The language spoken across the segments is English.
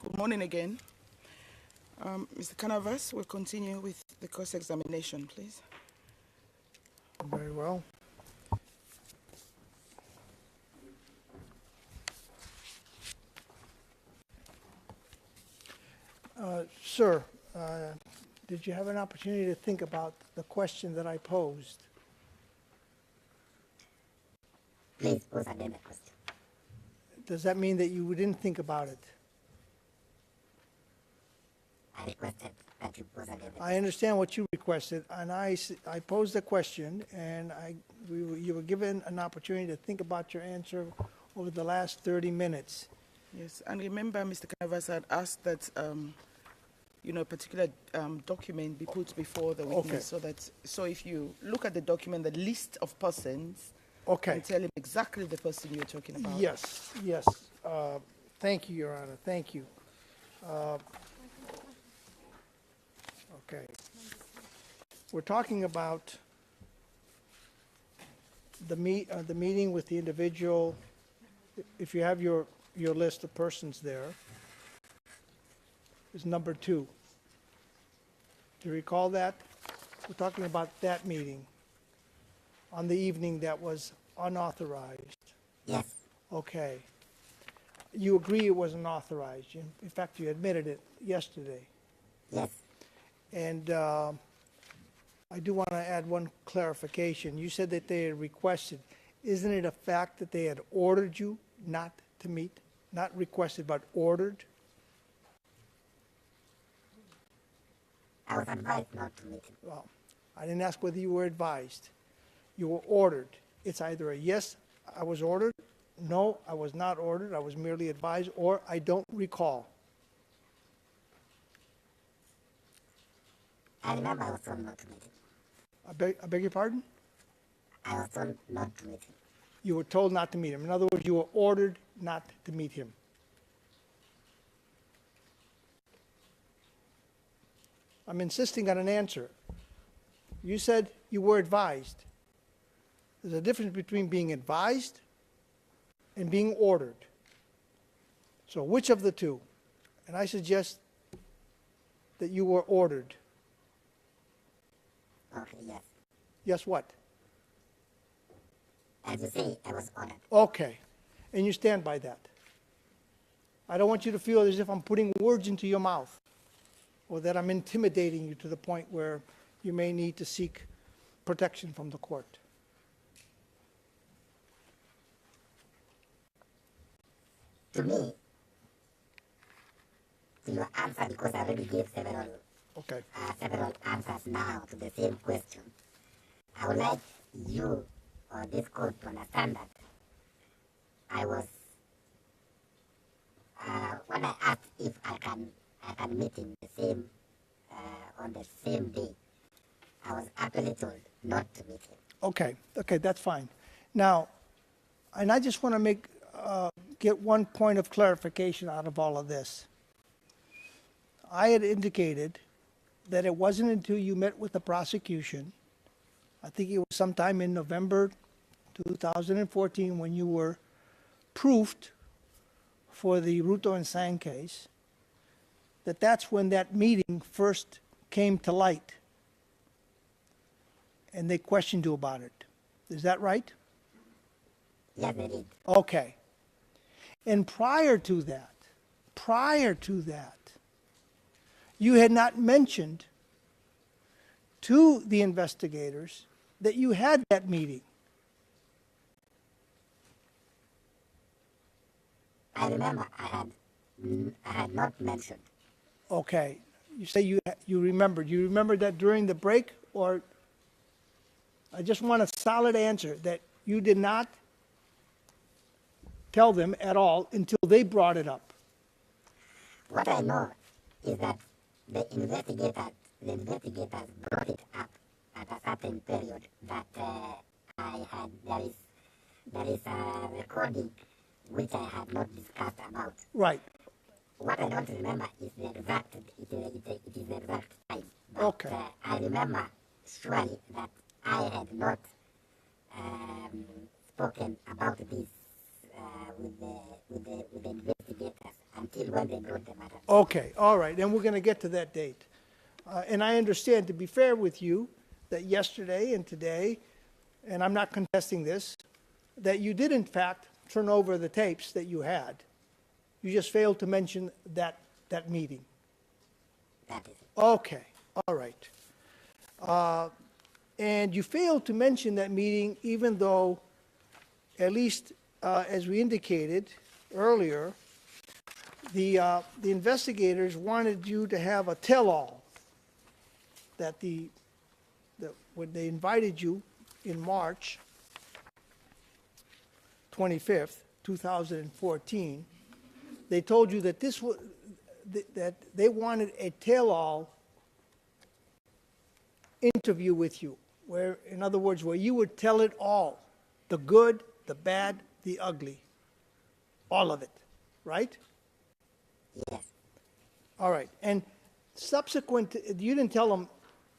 Good morning again. Mr. Canavas, we'll continue with the cross-examination, please. Very well. Sir, did you have an opportunity to think about the question that I posed? Please pose again the question. Does that mean that you didn't think about it? I requested that you pose again the question. I understand what you requested, and I posed a question, and you were given an opportunity to think about your answer over the last 30 minutes. Yes, and remember, Mr. Canavas had asked that, a particular document be put before the witness, Okay. so if you look at the document, the list of persons, Okay. and tell him exactly the person you're talking about. Yes, yes. Thank you, Your Honor. Thank you. Okay. We're talking about the meeting with the individual. If you have your list of persons there, is number 2. Do you recall that? We're talking about that meeting on the evening that was unauthorized. Yes, Okay. You agree it was unauthorized. In fact, you admitted it yesterday. yes. And I do want to add one clarification. You said that they had requested. Isn't it a fact that they had ordered you not to meet? Not requested, but ordered? I was advised not to meet him. Well, I didn't ask whether you were advised. You were ordered. It's either a yes, I was ordered, no, I was not ordered, I was merely advised, or I don't recall. I remember I was told not to meet him. I beg your pardon? I was told not to meet him. You were told not to meet him. In other words, you were ordered not to meet him. I'm insisting on an answer. You said you were advised. There's a difference between being advised and being ordered. So which of the two? And I suggest that you were ordered. Okay, yes. Yes, what? As you say, I was ordered. Okay. And you stand by that. I don't want you to feel as if I'm putting words into your mouth or that I'm intimidating you to the point where you may need to seek protection from the court. To me, to your answer, because I already gave several Okay. several answers now to the same question, I would like you or this court to understand that I was, when I asked if I can meet him on the same day, I was actually told not to meet him. Okay, that's fine. Now, and I just want to get one point of clarification out of all of this. I had indicated that it wasn't until you met with the prosecution, I think it was sometime in November 2014 when you were proofed for the Ruto and Sang case, that's when that meeting first came to light. And they questioned you about it. Is that right? Yes, they did. Okay. And prior to that, you had not mentioned to the investigators that you had that meeting. I remember I had not mentioned. Okay. You say you remembered. You remembered that during the break, or I just want a solid answer that you did not tell them at all until they brought it up. What I know is that the investigators brought it up at a certain period that I had, there is a recording which I had not discussed about. Right. What I don't remember is the exact, it is the exact time. But, Okay. I remember surely that I had not spoken about this with the investigators until until when they brought the matter. Okay, all right, and we're going to get to that date. And I understand, to be fair with you, that yesterday and today, and I'm not contesting this, that you did in fact turn over the tapes that you had. You just failed to mention that meeting. That is it. Okay, all right. And you failed to mention that meeting even though, at least as we indicated earlier, the investigators wanted you to have a tell-all that when they invited you in March 25th, 2014, they told you that that they wanted a tell-all interview with you, where, in other words, where you would tell it all, the good, the bad, the ugly, all of it, right? Yes. All right. And subsequent, you didn't tell them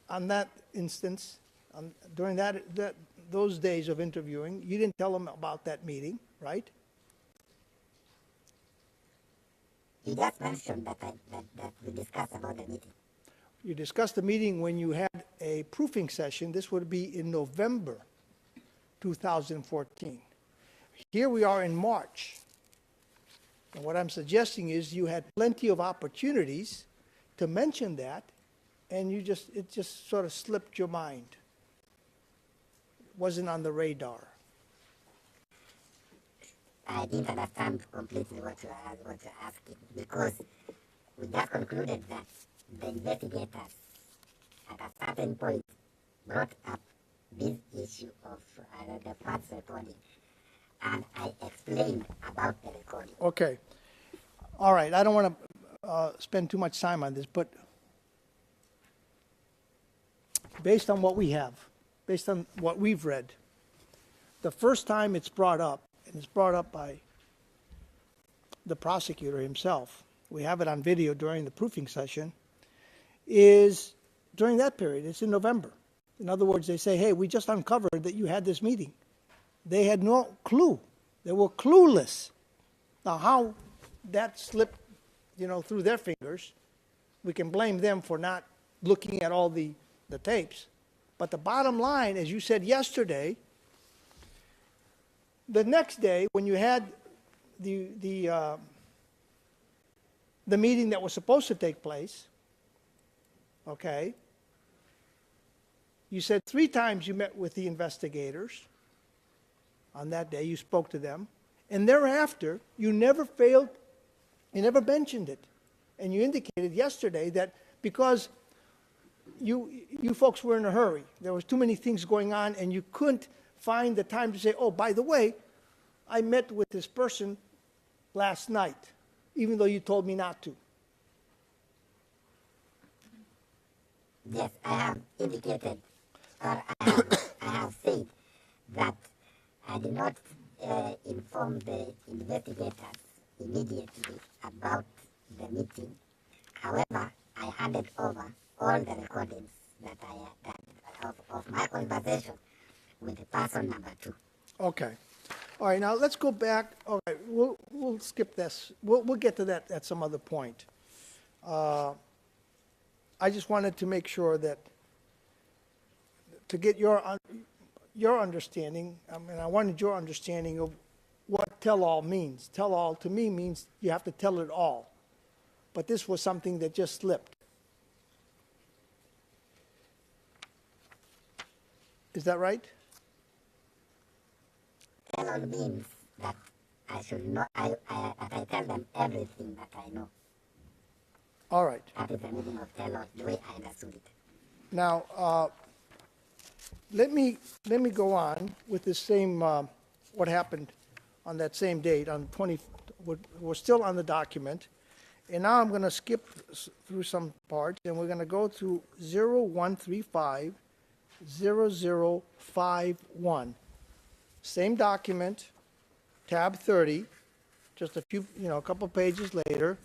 on that instance, during those days of interviewing, you didn't tell them about that meeting, right? You just mentioned that we discussed about the meeting. You discussed the meeting when you had a proofing session. This would be in November 2014. Here we are in March. And what I'm suggesting is you had plenty of opportunities to mention that, and it just sort of slipped your mind. It wasn't on the radar. I didn't understand completely what you're asking, because we just concluded that the investigators at a certain point brought up this issue of the first recording, and I explained about the recording. Okay. All right. I don't want to spend too much time on this, but based on what we have, based on what we've read, the first time it's brought up, and it's brought up by the prosecutor himself, we have it on video during the proofing session, is during that period. It's in November. In other words, they say, hey, we just uncovered that you had this meeting. They had no clue. They were clueless. Now, how that slipped, through their fingers, we can blame them for not looking at all the tapes. But the bottom line, as you said yesterday, the next day when you had the meeting that was supposed to take place, okay, you said 3 times you met with the investigators on that day. You spoke to them. And thereafter, you never mentioned it. And you indicated yesterday that because you folks were in a hurry, there was too many things going on, and you couldn't find the time to say, oh, by the way, I met with this person last night, even though you told me not to. Yes, I have indicated, or I have said that I did not inform the investigators immediately about the meeting. However, I handed over all the recordings that of my conversation with the person number 2. Okay. All right, now let's go back. All right, we'll skip this. We'll get to that at some other point. I just wanted to make sure that, to get your understanding, I wanted your understanding of what tell-all means. Tell-all to me means you have to tell it all. But this was something that just slipped. Is that right? Tell-all means that I should know, I tell them everything that I know. All right. That is the meaning of tell-all, the way I understood it. Now, let me go on with the same, what happened on that same date, on 20, we're still on the document. And now I'm going to skip through some parts, and we're going to go to 0135 0051. Same document, tab 30, just a few, a couple pages later.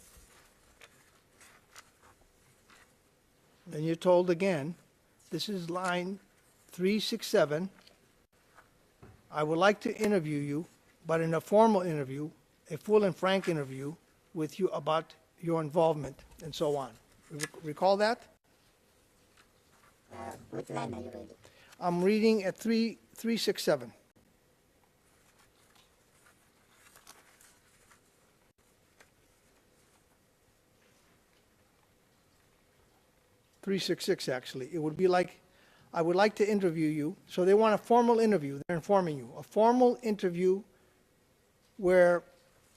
And you're told again, this is line 367. I would like to interview you, but in a formal interview, a full and frank interview, with you about your involvement and so on. Recall that? Which line are you reading? I'm reading at 367. Actually. It would be like, I would like to interview you. So they want a formal interview. They're informing you. A formal interview where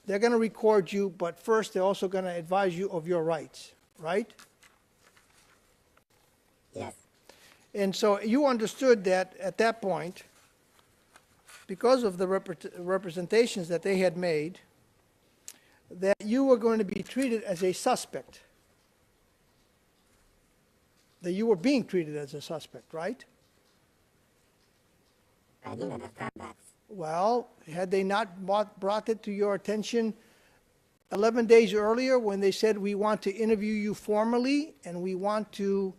they're going to record you, but first they're also going to advise you of your rights, right? Yes. And so you understood that at that point, because of the representations that they had made, that you were going to be treated as a suspect. That you were being treated as a suspect, right? I didn't understand that. Well, had they not brought it to your attention 11 days earlier when they said, we want to interview you formally and we want to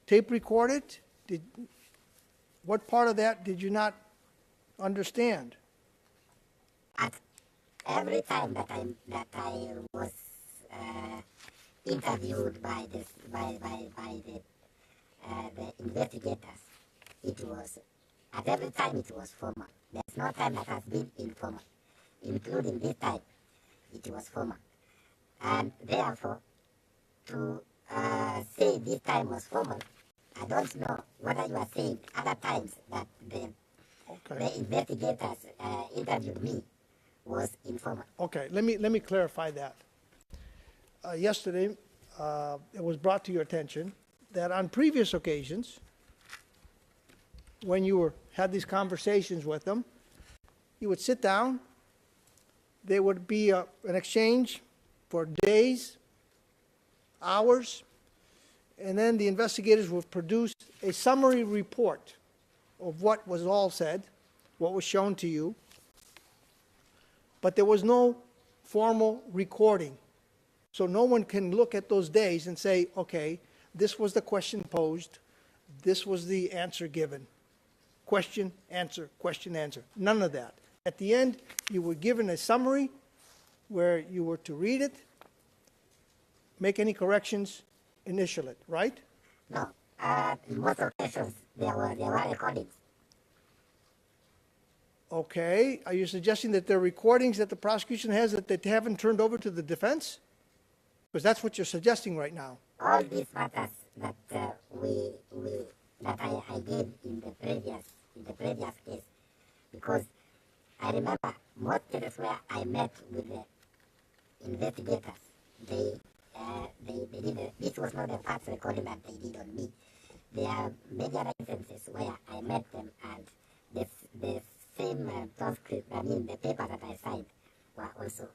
tape record it? What part of that did you not understand? At every time that I was interviewed by the investigators, it was at every time it was formal. There's no time that has been informal, including this time. It was formal, and therefore, to say this time was formal, I don't know whether you are saying other times that the investigators interviewed me was informal. Okay, let me clarify that. Yesterday, it was brought to your attention that on previous occasions, when you had these conversations with them, you would sit down, there would be an exchange for days, hours, and then the investigators would produce a summary report of what was all said, what was shown to you, but there was no formal recording. So no one can look at those days and say, okay, this was the question posed, this was the answer given. Question, answer, question, answer. None of that. At the end, you were given a summary where you were to read it, make any corrections, initial it, right? No. In most occasions, there were recordings. Okay. Are you suggesting that there are recordings that the prosecution has that they haven't turned over to the defense? Because that's what you're suggesting right now. All these matters that I gave in the previous case, because I remember most cases where I met with the investigators, they did this was not the part recording that they did on me. There are many other instances where I met them and the same transcript, the paper that I signed were also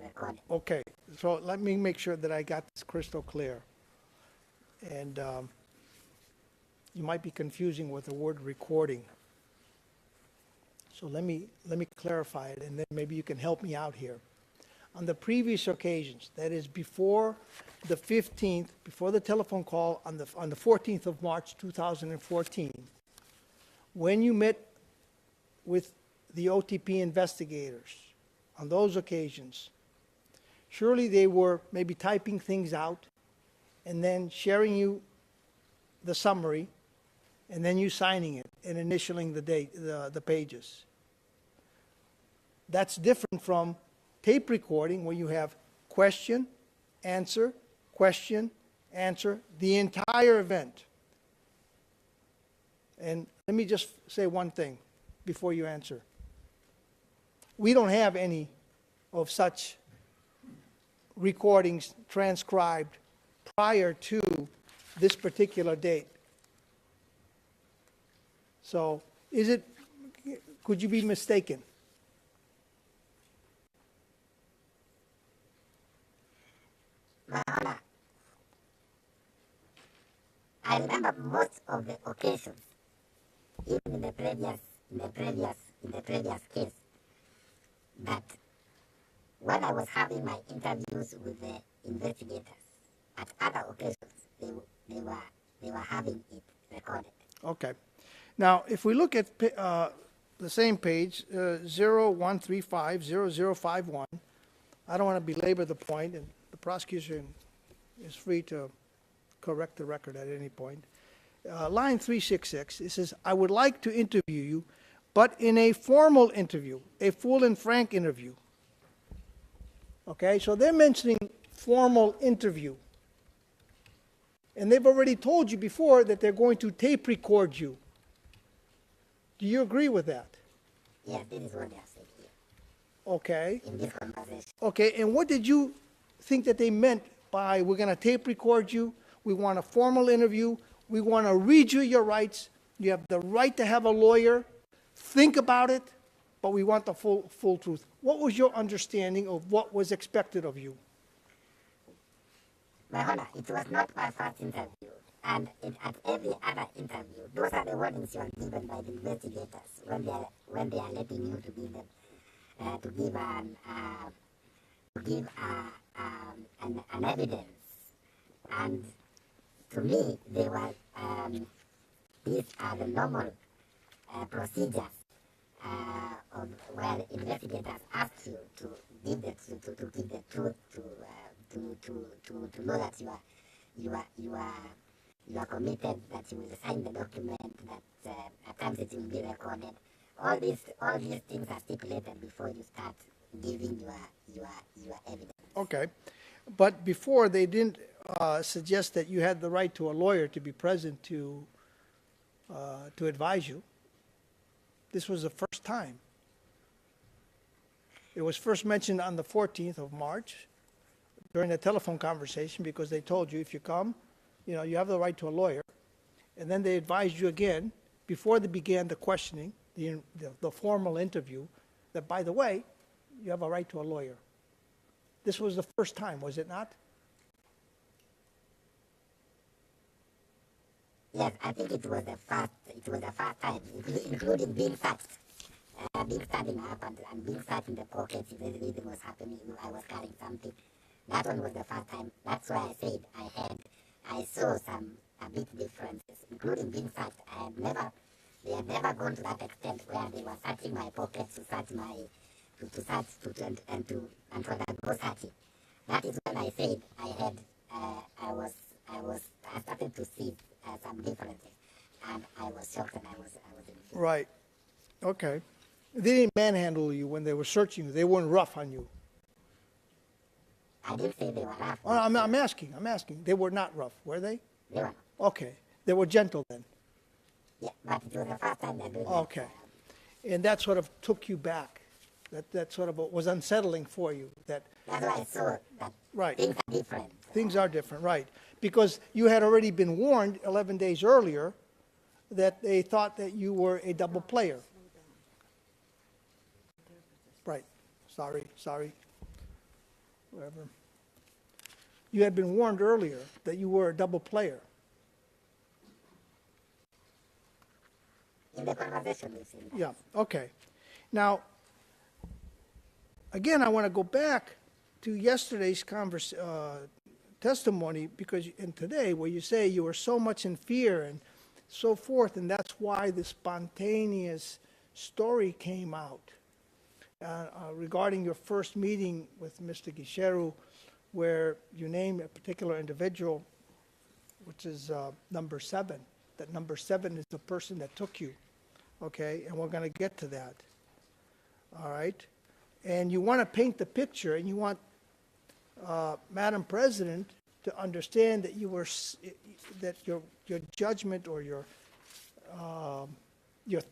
recorded. Okay, so let me make sure that I got this crystal clear. And you might be confusing with the word recording. So let me clarify it, and then maybe you can help me out here. On the previous occasions, that is before the 15th, before the telephone call on the 14th of March 2014, when you met with the OTP investigators on those occasions, surely they were maybe typing things out and then sharing you the summary and then you signing it and initialing the pages. That's different from tape recording where you have question, answer, the entire event. And let me just say one thing before you answer. We don't have any of such recordings transcribed prior to this particular date. So could you be mistaken? My Honor, I remember most of the occasions, even in the previous case, that when I was having my interviews with the investigators, at other occasions, they were having it recorded. Okay. Now, if we look at the same page, 01350051, I don't want to belabor the point, and the prosecution is free to correct the record at any point. Line 366, it says, I would like to interview you, but in a formal interview, a full and frank interview. Okay, so they're mentioning formal interview. And they've already told you before that they're going to tape record you. Do you agree with that? Yes, this is what they are saying here Okay. in this conversation. Okay, and what did you think that they meant by we're going to tape record you, we want a formal interview, we want to read you your rights, you have the right to have a lawyer, think about it, but we want the full truth. What was your understanding of what was expected of you? My Honor, it was not my first interview. And at every other interview, those are the warnings you are given by the investigators when they are letting you to give them, to give an evidence. And to me, they were these are the normal procedures of where investigators ask you to give the truth, to know that you are committed, that you will sign the document, that at times it will be recorded. All these things are stipulated before you start giving your evidence. Okay, but before they didn't suggest that you had the right to a lawyer to be present to advise you. This was the first time. It was first mentioned on the 14th of March during a telephone conversation because they told you if you come, you have the right to a lawyer. And then they advised you again before they began the questioning, the formal interview, that by the way, you have a right to a lawyer. This was the first time, was it not? Yes, I think it was the first time, including being searched, being standing up and being searched in the pockets if anything was happening. I was carrying something. That one was the first time. That's why I said I saw a bit differences, including being searched. They had never gone to that extent where they were searching my pockets to search and to undergo searching. That is when I said I started to see some differences, and I was shocked and I was in fear. Right. Okay. They didn't manhandle you when they were searching you. They weren't rough on you. I didn't say they were rough. Oh, I'm asking. They were not rough, were they? They were. Okay. They were gentle then. Yeah, but it was the first time they're doing Okay. And that sort of took you back. That sort of was unsettling for you. That's why I saw that Right. things are different. Things are different, right. Because you had already been warned 11 days earlier that they thought that you were a double player. Right. Sorry. Whatever. You had been warned earlier that you were a double player. In the conversation we've seen. Yeah, okay. Now, again, I want to go back to yesterday's testimony and today where you say you were so much in fear and so forth, and that's why the spontaneous story came out regarding your first meeting with Mr. Gicheru, where you named a particular individual, which is number 7. That number 7 is the person that took you, okay? And we're going to get to that, all right? And you want to paint the picture, and you want Madam President to understand that that your judgment or your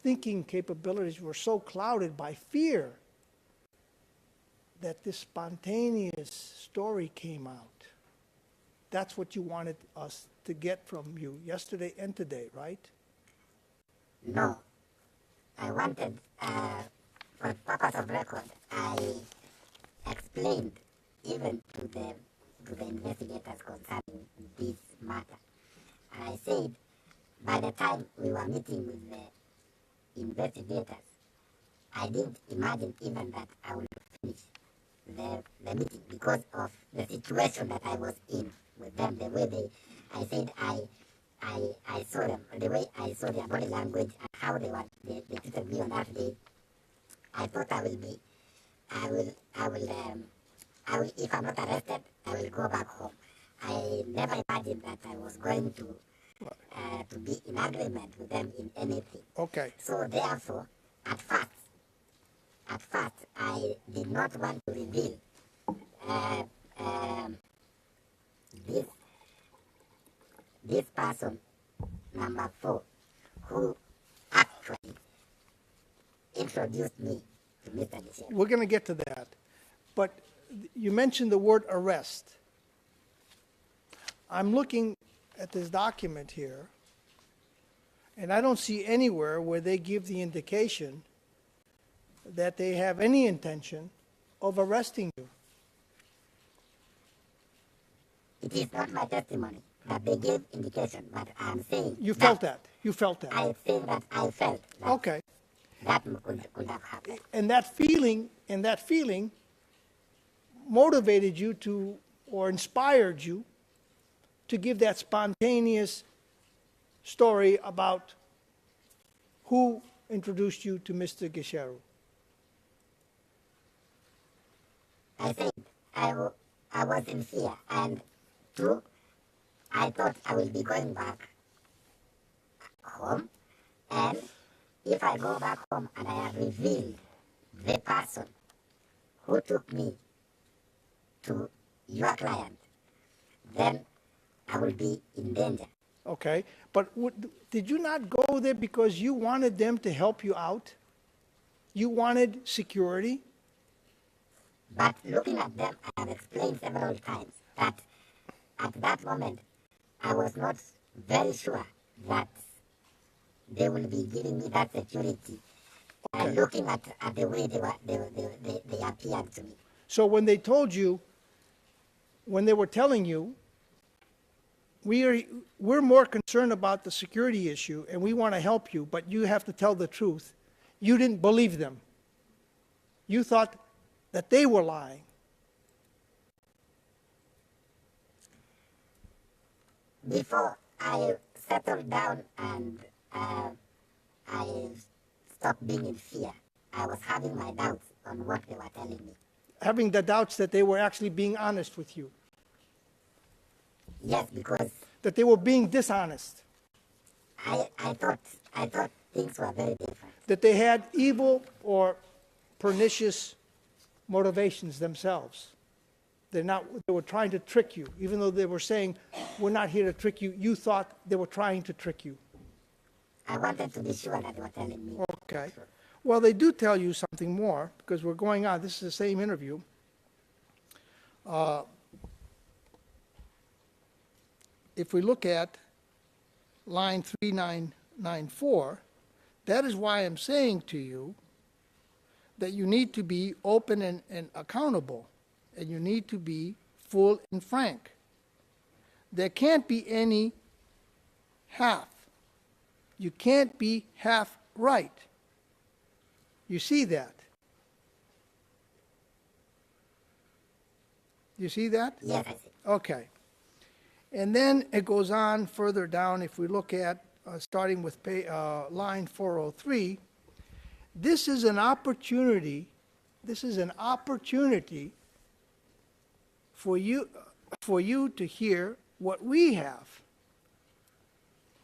thinking capabilities were so clouded by fear that this spontaneous story came out. That's what you wanted us to get from you yesterday and today, right? No. I wanted, for the purpose of record, I explained even to the investigators concerning this matter. I said, by the time we were meeting with the investigators, I didn't imagine even that I would finish the meeting because of the situation that I was in with them, the way I said I saw them, the way I saw their body language and how they treated me on that day. I thought I will if I'm not arrested, I will go back home. I never imagined that I was going to be in agreement with them in anything. Okay. So therefore, at first, I did not want to reveal this person, number 4, who actually introduced me to Mr. Gicheru. We're going to get to that. But you mentioned the word arrest. I'm looking at this document here, and I don't see anywhere where they give the indication that they have any intention of arresting you. It is not my testimony that they gave indication, but I'm saying You felt that. You felt that. I think that I felt that Okay. that could have happened. And that feeling motivated you to, or inspired you to give that spontaneous story about who introduced you to Mr. Gicheru. I think I was in fear, and 2, I thought I will be going back home, and if I go back home and I have revealed the person who took me to your client, then I will be in danger. Okay, but did you not go there because you wanted them to help you out? You wanted security? But looking at them, I have explained several times that at that moment, I was not very sure that they will be giving me that security. Okay. Looking at the way they appeared to me. So when they told you, when they were telling you, we're more concerned about the security issue and we want to help you, but you have to tell the truth, you didn't believe them. You thought that they were lying. Before I settled down and I stopped being in fear, I was having my doubts on what they were telling me. Having the doubts that they were actually being honest with you. Yes, because That they were being dishonest. I thought things were very different. That they had evil or pernicious motivations themselves. They were trying to trick you. Even though they were saying, we're not here to trick you, you thought they were trying to trick you. I wanted to be sure that they were telling me. Okay. Well, they do tell you something more, because we're going on. This is the same interview. If we look at line 3994, that is why I'm saying to you that you need to be open and accountable, and you need to be full and frank. There can't be any half. You can't be half right. You see that? You see that? Yes, I see. Okay. And then it goes on further down. If we look at, starting with line 403, this is an opportunity for you to hear what we have,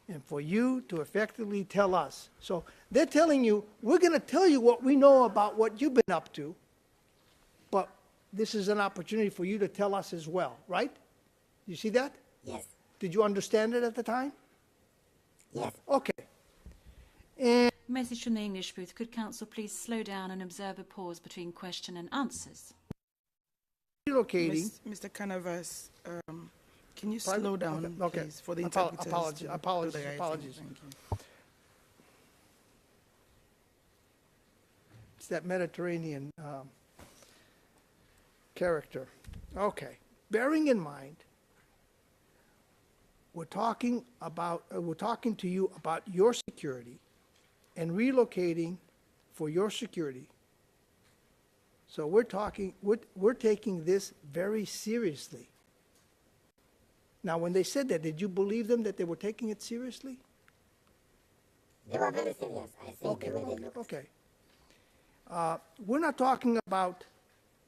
and for you to effectively tell us. So they're telling you, we're going to tell you what we know about what you've been up to, but this is an opportunity for you to tell us as well, right? You see that? Yes. Did you understand it at the time? Yes. Okay. And Message from the English booth. Could counsel please slow down and observe a pause between question and answers? relocating. Mr. Canavas, can you Private- slow down, okay. please, for the Apo- interpreters? apologies, to do apologies, their apologies. Thank you. It's that Mediterranean character. Okay. Bearing in mind, we're talking to you about your security and relocating for your security. So we're taking this very seriously. Now, when they said that, did you believe them that they were taking it seriously? They were very serious. I think Okay, the way they looked. okay. We're not talking about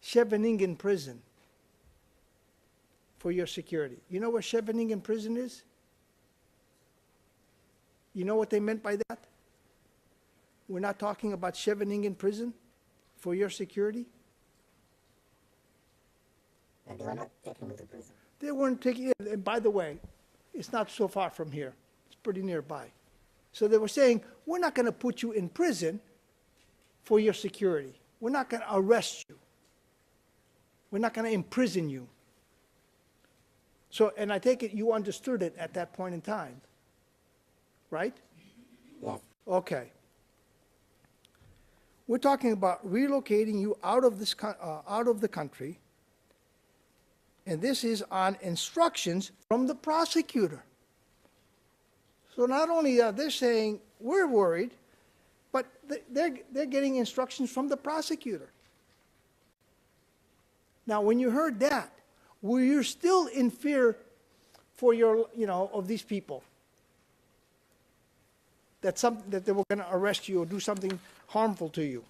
chevening in prison. for your security. You know where chevening in prison is? You know what they meant by that? We're not talking about chevening in prison for your security? And they were not taking me to prison. They weren't taking it. And by the way, it's not so far from here. It's pretty nearby. So they were saying, we're not going to put you in prison for your security. We're not going to arrest you. We're not going to imprison you. So, and I take it you understood it at that point in time, right? Yes. Okay. We're talking about relocating you out of the country, and this is on instructions from the prosecutor. So not only are they saying we're worried, but they're getting instructions from the prosecutor. Now, when you heard that, were you still in fear for your, of these people? That they were going to arrest you or do something harmful to you?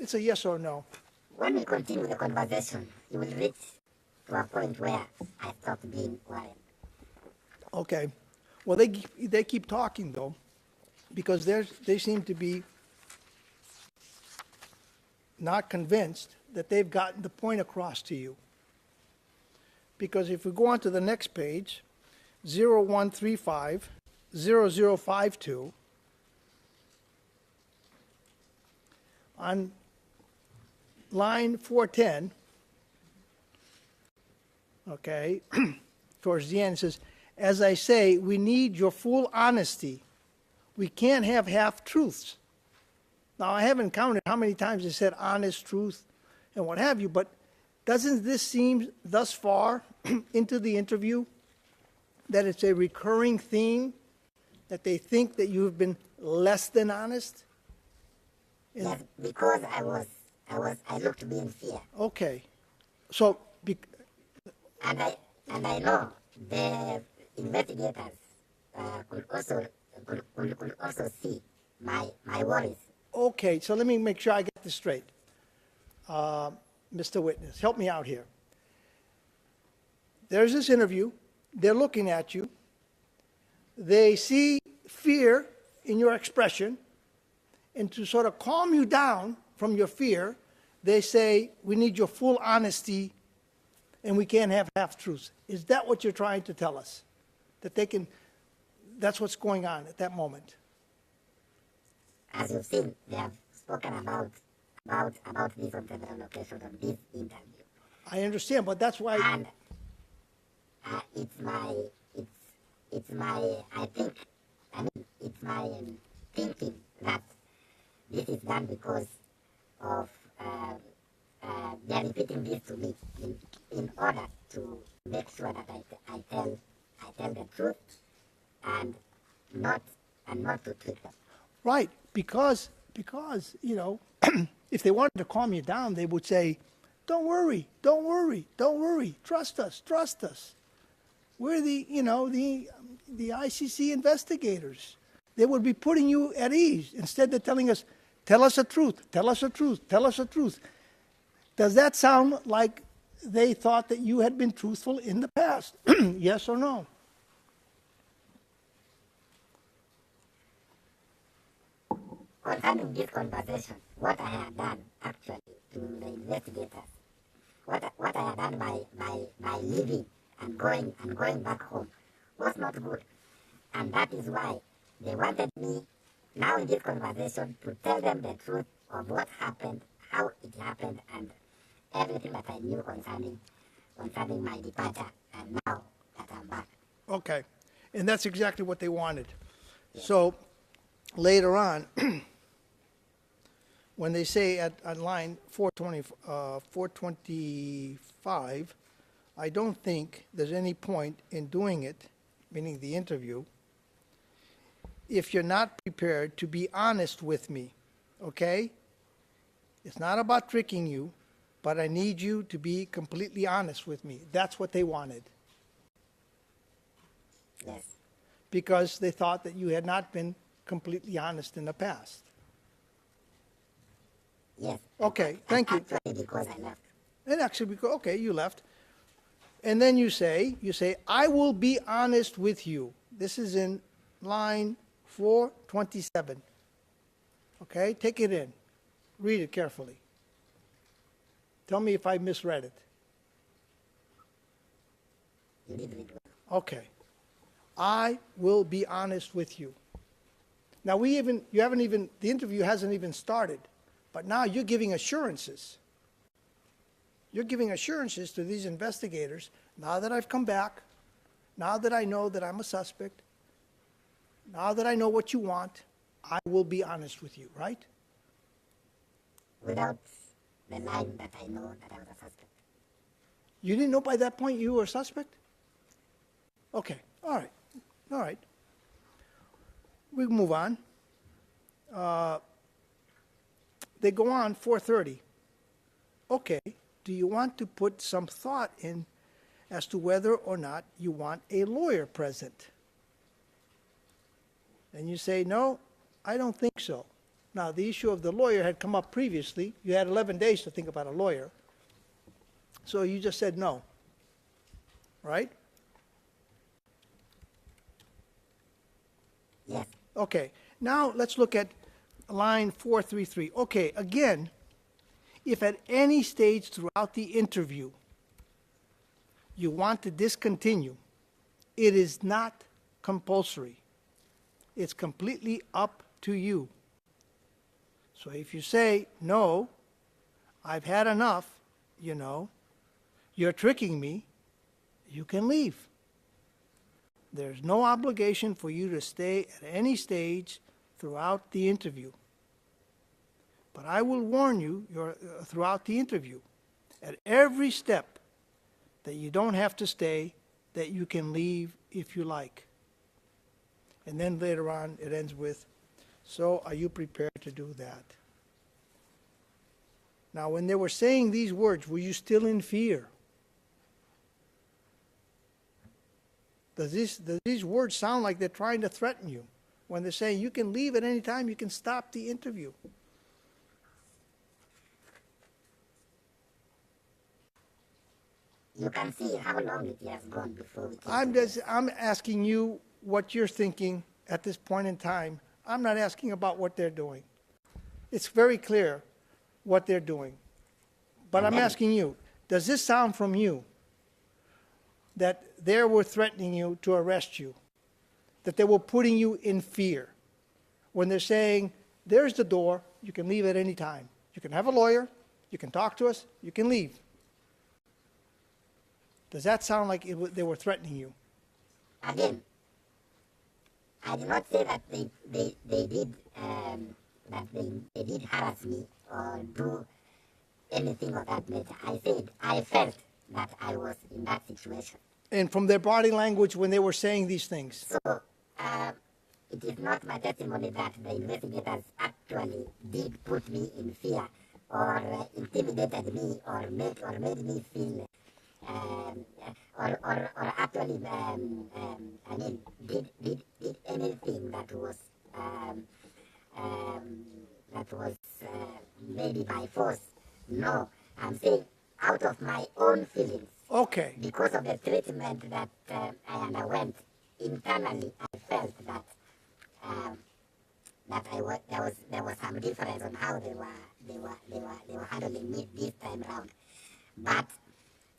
It's a yes or no. When we continue the conversation, you will reach to a point where I stopped being worried. Okay. Well, they keep talking, though, because they seem to be not convinced that they've gotten the point across to you. Because if we go on to the next page, 0135 0052, on line 410, okay, towards the end, it says, as I say, we need your full honesty. We can't have half-truths. Now, I haven't counted how many times they said honest, truth, and what have you, but doesn't this seem thus far into the interview that it's a recurring theme, that they think that you have been less than honest? Yes, because I looked to be in fear. Okay. So, And I know the investigators could also see my worries. okay, so let me make sure I get this straight. Mr. Witness, help me out here. There's this interview. They're looking at you. They see fear in your expression. And to sort of calm you down from your fear, they say, we need your full honesty and we can't have half-truths. Is that what you're trying to tell us? That that's what's going on at that moment? As you've seen, they have spoken about this on several occasions on this interview. I understand, but that's why... And it's my thinking that this is done because of they're repeating this to me in order to make sure that I tell the truth and not to trick them. Right, because if they wanted to calm you down, they would say, don't worry, trust us. We're the ICC investigators. They would be putting you at ease. Instead, they're telling us, tell us the truth. Does that sound like they thought that you had been truthful in the past? Yes or no? Concerning this conversation, what I have done actually to the investigators, what I have done by leaving and going back home was not good. And that is why they wanted me now in this conversation to tell them the truth of what happened, how it happened, and everything that I knew concerning my departure, and now that I'm back. Okay, and that's exactly what they wanted. Yeah. So later on, when they say at line 425, I don't think there's any point in doing it, meaning the interview, if you're not prepared to be honest with me, okay? It's not about tricking you, but I need you to be completely honest with me. That's what they wanted. Yes. Because they thought that you had not been completely honest in the past. Yes. Okay, thank you. Actually, because I left. And actually, we go, okay, you left. And then you say, I will be honest with you. This is in line 427. Okay, take it in. Read it carefully. Tell me if I misread it. You did read well. Okay. I will be honest with you. Now the interview hasn't even started, but now you're giving assurances. You're giving assurances to these investigators, now that I've come back, now that I know that I'm a suspect, now that I know what you want, I will be honest with you, right? Without the line that I know that I was a suspect. You didn't know by that point you were a suspect? Okay, all right. We can move on. They go on, 4:30. Okay, do you want to put some thought in as to whether or not you want a lawyer present? And you say, no, I don't think so. Now, the issue of the lawyer had come up previously. You had 11 days to think about a lawyer. So you just said no, right? Yes. Okay, now let's look at line 433. Okay, again, if at any stage throughout the interview you want to discontinue, it is not compulsory. It's completely up to you. So if you say, no, I've had enough, you're tricking me, you can leave. There's no obligation for you to stay at any stage throughout the interview. But I will warn you throughout the interview, at every step, that you don't have to stay, that you can leave if you like. And then later on, it ends with, so are you prepared to do that? Now, when they were saying these words, were you still in fear? Does these words sound like they're trying to threaten you? When they're saying you can leave at any time, you can stop the interview. You can see how long it has gone before we came I'm asking you what you're thinking at this point in time. I'm not asking about what they're doing. It's very clear what they're doing. But I'm asking you, does this sound from you that they were threatening you to arrest you, that they were putting you in fear when they're saying, there's the door, you can leave at any time. You can have a lawyer, you can talk to us, you can leave. Does that sound like they were threatening you? Again, I did not say that they did harass me or do anything of that nature. I said I felt that I was in that situation. And from their body language when they were saying these things? So, it is not my testimony that the investigators actually did put me in fear or intimidated me or made me feel or actually did anything that was maybe by force. No, I'm saying out of my own feelings. Okay. Because of the treatment that I underwent internally, I felt that there was some difference on how they were handling me this time round. But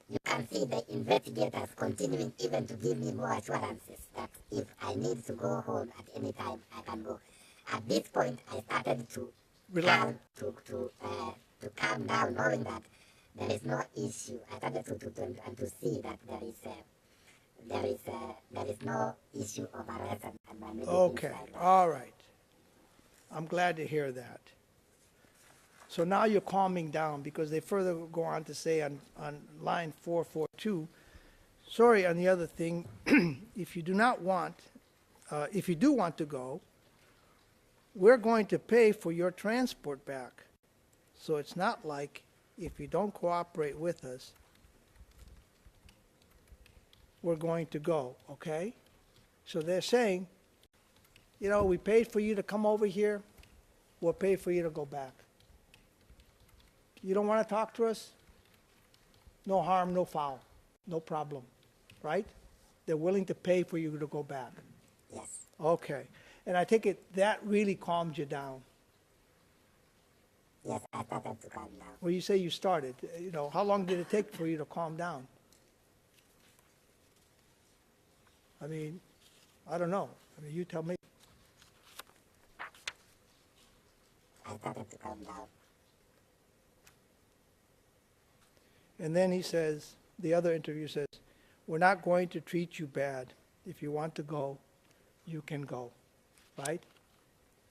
you can see the investigators continuing even to give me more assurances that if I need to go home at any time, I can go. At this point, I started to Relax. to calm down, knowing that there is no issue. I started to see that there is no issue of arrest and my medical Okay, side. all right. I'm glad to hear that. So now you're calming down because they further go on to say on line 442, sorry, on the other thing, if you do want to go, we're going to pay for your transport back. So it's not like if you don't cooperate with us, we're going to go, okay? So they're saying, we paid for you to come over here, we'll pay for you to go back. You don't want to talk to us? No harm, no foul, no problem, right? They're willing to pay for you to go back. Yes. Okay. And I take it that really calmed you down. Yes, I started to calm down. Well, you say you started. How long did it take for you to calm down? I mean, I don't know. I mean, you tell me. I started to calm down. And then he says, the other interview says, we're not going to treat you bad. If you want to go, you can go, right?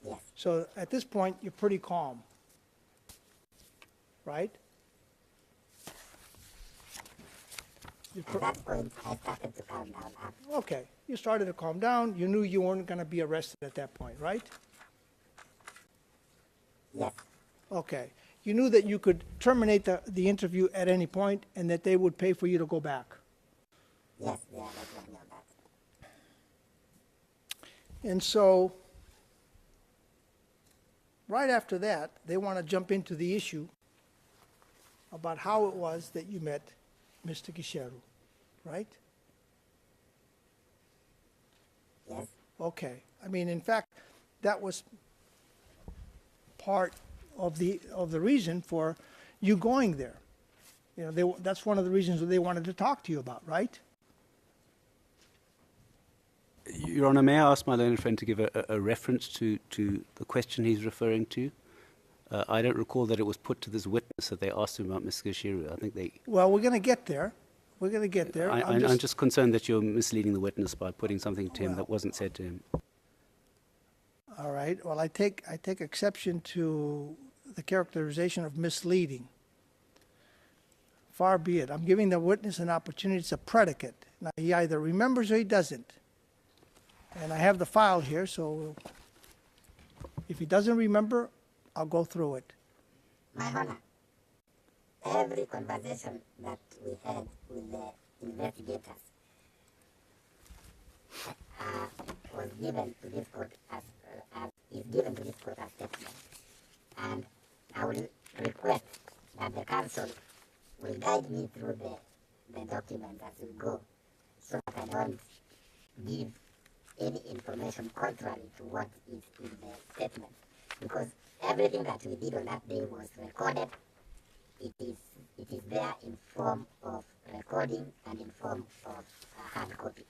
Yes. So at this point, you're pretty calm, right? At that point, I started to calm down. Okay, you started to calm down. You knew you weren't going to be arrested at that point, right? Yes. Okay. You knew that you could terminate the interview at any point and that they would pay for you to go back. Yes, yeah, that's what I know that. And so, right after that, they want to jump into the issue about how it was that you met Mr. Gicheru, right? Yes. Okay. I mean, in fact, that was part of the reason for you going there. That's one of the reasons that they wanted to talk to you about, right? Your Honour, may I ask my learned friend to give a reference to the question he's referring to? I don't recall that it was put to this witness that they asked him about Mr. Gicheru. I think they... Well, we're going to get there. We're going to get there. I'm just concerned that you're misleading the witness by putting something to him that wasn't said to him. All right. Well, I take exception to the characterization of misleading. Far be it. I'm giving the witness an opportunity. It's a predicate. Now, he either remembers or he doesn't. And I have the file here, so if he doesn't remember, I'll go through it. My Honor, every conversation that we had with the investigators was given to this court as statement. And I will request that the counsel will guide me through the document as we go, so that I don't give any information contrary to what is in the statement. Because everything that we did on that day was recorded. It is there in form of recording and in form of hard copy.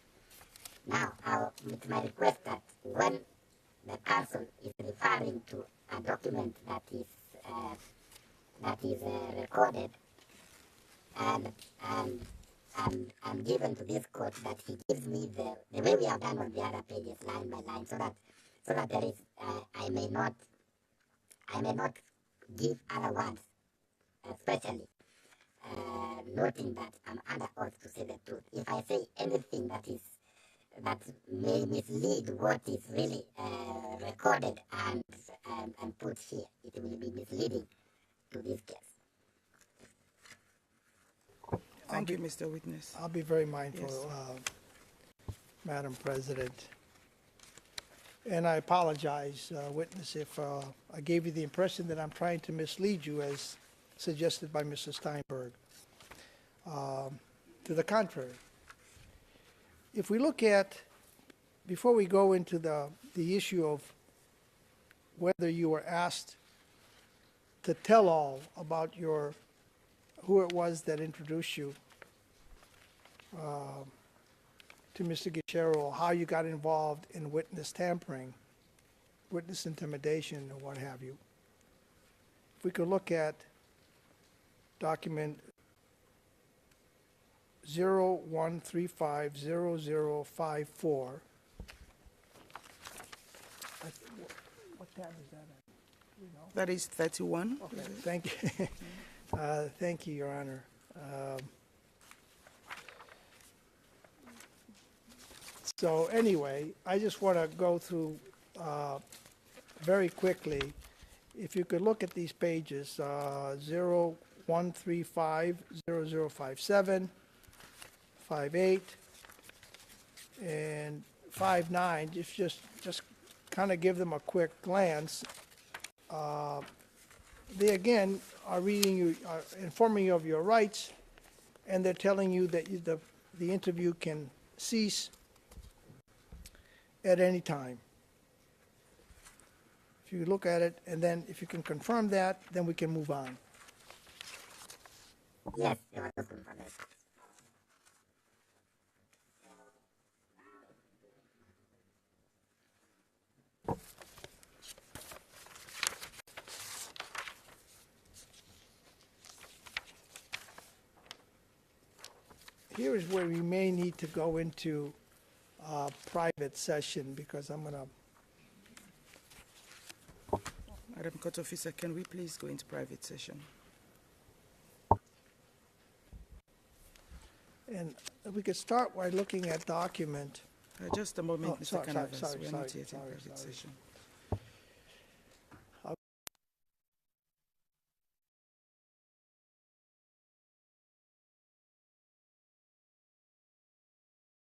Now, it's my request that when the counsel is referring to a document that is recorded and given to this court, that he gives me the way we have done on the other pages, line by line, so that there is I may not give other words, especially noting that I'm under oath to say the truth. If I say anything that may mislead what is really recorded and put here, it will be misleading to this case. Thank you, Mr. Witness. I'll be very mindful, Yes. Madam President. And I apologize, witness, if I gave you the impression that I'm trying to mislead you as suggested by Mr. Steinberg. To the contrary. If we look at, before we go into the issue of whether you were asked to tell all about who it was that introduced you to Mr. Gicheru, how you got involved in witness tampering, witness intimidation, or what have you. If we could look at document 01350054. What tab is that in? Do we know? That is 31. Okay, thank you. Thank you, Your Honor. So anyway, I just want to go through very quickly. If you could look at these pages, 0135, 0057, 58, and 59, just kind of give them a quick glance. They again are informing you of your rights, and they're telling you that the interview can cease at any time. If you look at it, and then if you can confirm that, then we can move on. Yes, they were looking for this. Here is where we may need to go into private session, because I'm going to, Madam Court Officer, can we please go into private session? and we could start by looking at document. Just a moment, Oh, Mr. sorry, Canavas. sorry, We're sorry, not yet in sorry, private sorry. session.